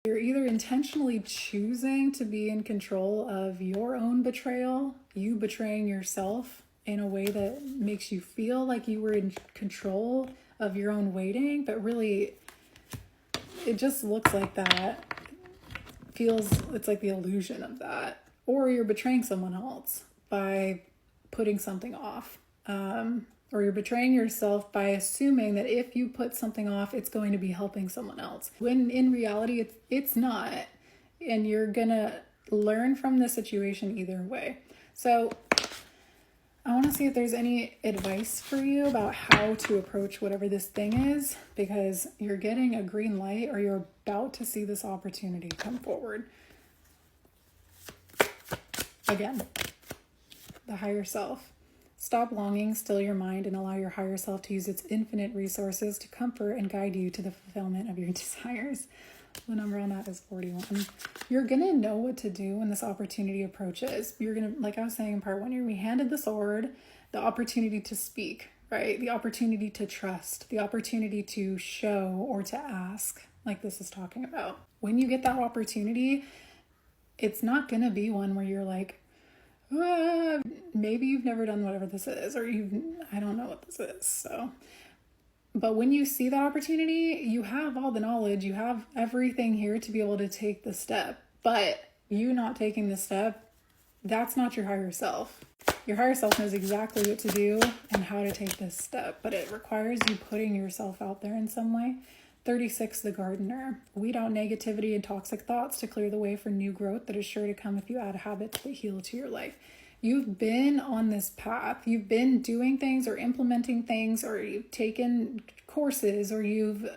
You're either intentionally choosing to be in control of your own betrayal, you betraying yourself in a way that makes you feel like you were in control of your own waiting, but really it just looks like that. It's like the illusion of that. Or you're betraying someone else by putting something off. Or you're betraying yourself by assuming that if you put something off, it's going to be helping someone else. When in reality, it's not. And you're going to learn from the situation either way. So I want to see if there's any advice for you about how to approach whatever this thing is, because you're getting a green light or you're about to see this opportunity come forward. Again, the higher self. Stop longing, still your mind, and allow your higher self to use its infinite resources to comfort and guide you to the fulfillment of your desires. The number on that is 41. You're going to know what to do when this opportunity approaches. You're going to, like I was saying in part 1, you're going to be handed the sword, the opportunity to speak, right? The opportunity to trust, the opportunity to show or to ask, like this is talking about. When you get that opportunity, it's not going to be one where you're like, maybe you've never done whatever this is, or I don't know what this is. So, but when you see that opportunity, you have all the knowledge, you have everything here to be able to take the step. But you not taking the step, that's not your higher self. Your higher self knows exactly what to do and how to take this step, but it requires you putting yourself out there in some way. 36, the gardener. Weed out negativity and toxic thoughts to clear the way for new growth that is sure to come if you add habits that heal to your life. You've been on this path. You've been doing things or implementing things, or you've taken courses, or you've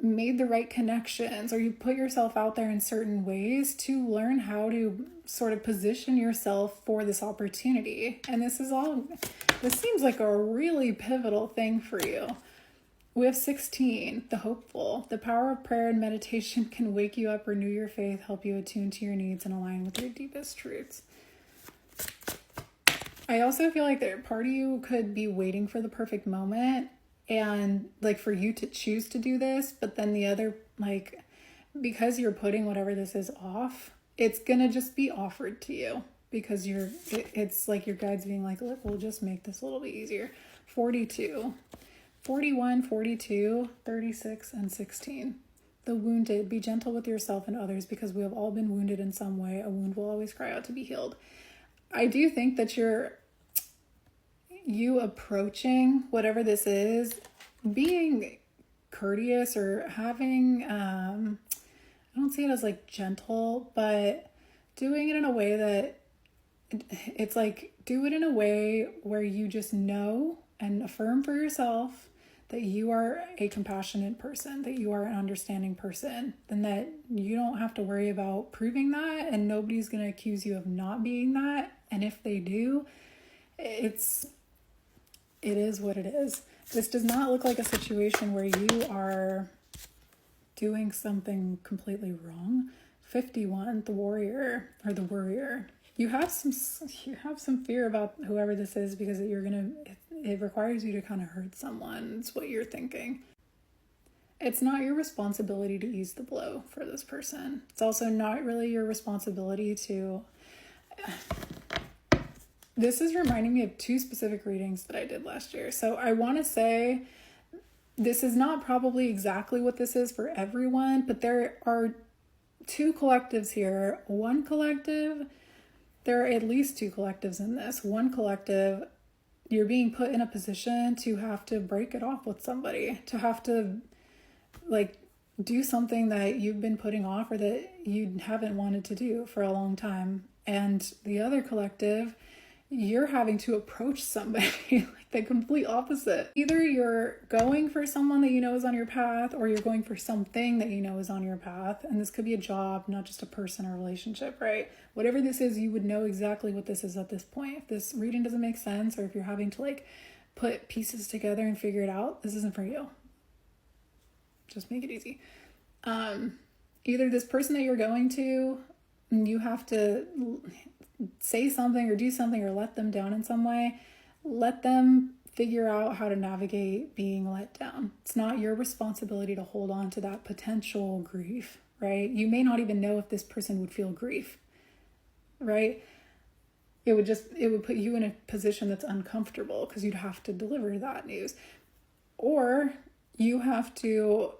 made the right connections, or you put yourself out there in certain ways to learn how to sort of position yourself for this opportunity. And this seems like a really pivotal thing for you. We have 16, the hopeful. The power of prayer and meditation can wake you up, renew your faith, help you attune to your needs, and align with your deepest truths. I also feel like that part of you could be waiting for the perfect moment and like for you to choose to do this, but then the other, like, because you're putting whatever this is off, it's gonna just be offered to you because it's like your guide's being like, look, we'll just make this a little bit easier. 42. 41, 42, 36, and 16. The wounded, be gentle with yourself and others because we have all been wounded in some way. A wound will always cry out to be healed. I do think that you approaching whatever this is, being courteous or having, I don't see it as like gentle, but doing it in a way that it's like, do it in a way where you just know and affirm for yourself that you are a compassionate person, that you are an understanding person, and that you don't have to worry about proving that, and nobody's going to accuse you of not being that. And if they do, it is what it is. This does not look like a situation where you are doing something completely wrong. 51, the warrior or the worrier. You have some fear about whoever this is because it requires you to kind of hurt someone. It's what you're thinking. It's not your responsibility to ease the blow for this person. It's also not really your responsibility to... This is reminding me of 2 specific readings that I did last year. So I want to say this is not probably exactly what this is for everyone, but there are 2 collectives here. One collective... There are at least 2 collectives in this. One collective, you're being put in a position to have to break it off with somebody, to have to like do something that you've been putting off or that you haven't wanted to do for a long time. And the other collective, you're having to approach somebody like the complete opposite. Either you're going for someone that you know is on your path, or you're going for something that you know is on your path. And this could be a job, not just a person or a relationship, right? Whatever this is, you would know exactly what this is at this point. If this reading doesn't make sense, or if you're having to like put pieces together and figure it out, this isn't for you. Just make it easy. Either this person that you're going to, you have to say something or do something or let them down in some way. Let them figure out how to navigate being let down. It's not your responsibility to hold on to that potential grief, right? You may not even know if this person would feel grief, right? It would put you in a position that's uncomfortable because you'd have to deliver that news. Or you have to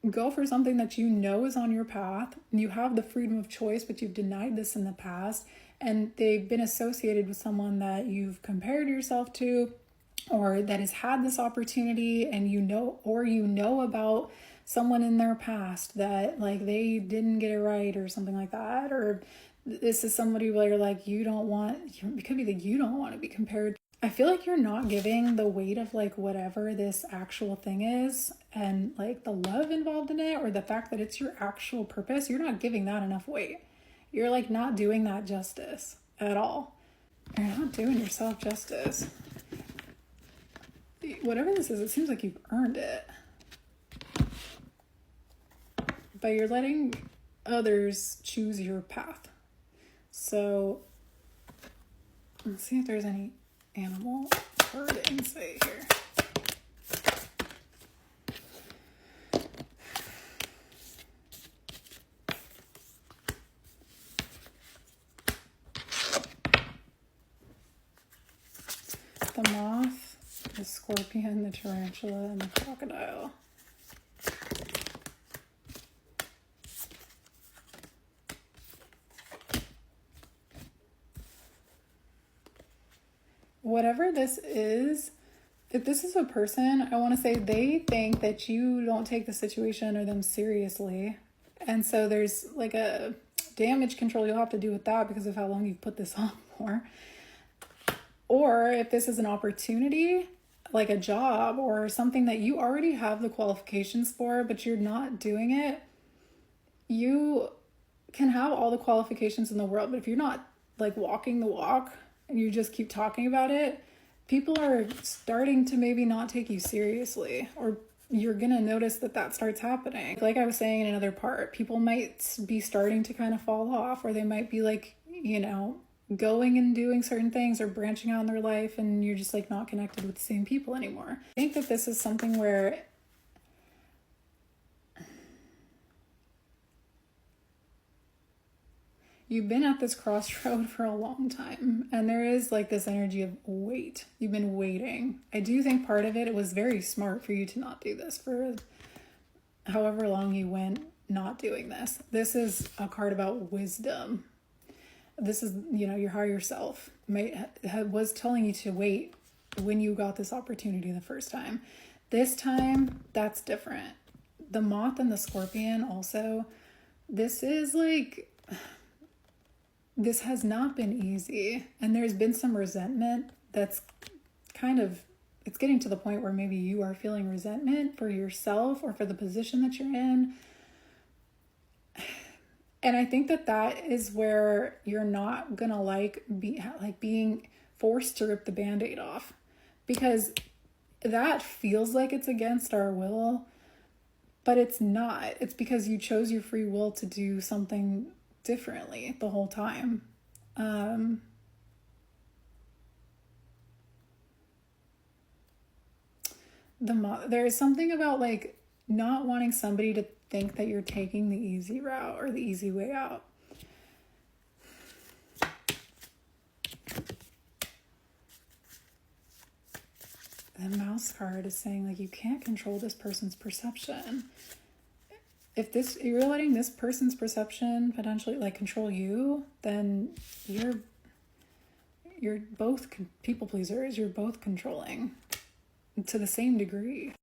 go for something that you know is on your path, and you have the freedom of choice, but you've denied this in the past, and they've been associated with someone that you've compared yourself to, or that has had this opportunity, and you know about someone in their past that like they didn't get it right or something like that, or this is somebody where like it could be that you don't want to be compared. I feel like you're not giving the weight of like whatever this actual thing is and like the love involved in it, or the fact that it's your actual purpose. You're not giving that enough weight. You're like not doing that justice at all. You're not doing yourself justice. Whatever this is, it seems like you've earned it. But you're letting others choose your path. So let's see if there's any animal bird insight here. The moth, the scorpion, the tarantula, and the crocodile. Whatever this is, if this is a person, I want to say they think that you don't take the situation or them seriously. And so there's like a damage control you'll have to do with that because of how long you've put this on for. Or if this is an opportunity, like a job or something that you already have the qualifications for, but you're not doing it, you can have all the qualifications in the world, but if you're not like walking the walk and you just keep talking about it, people are starting to maybe not take you seriously, or you're going to notice that starts happening. Like I was saying in another part, people might be starting to kind of fall off, or they might be like, going and doing certain things or branching out in their life, and you're just like not connected with the same people anymore. I think that this is something where you've been at this crossroad for a long time, and there is like this energy of wait. You've been waiting. I do think part of it was very smart for you to not do this for however long you went not doing this. This is a card about wisdom. This is, your higher self was telling you to wait when you got this opportunity the first time. This time, that's different. The moth and the scorpion also, this is like, this has not been easy. And there's been some resentment that's it's getting to the point where maybe you are feeling resentment for yourself or for the position that you're in. And I think that is where you're not gonna being forced to rip the Band-Aid off, because that feels like it's against our will, but it's not. It's because you chose your free will to do something differently the whole time. There is something about like not wanting somebody to think that you're taking the easy route or the easy way out. The mouse card is saying like you can't control this person's perception. If you're letting this person's perception potentially like control you, then you're both people pleasers. You're both controlling to the same degree.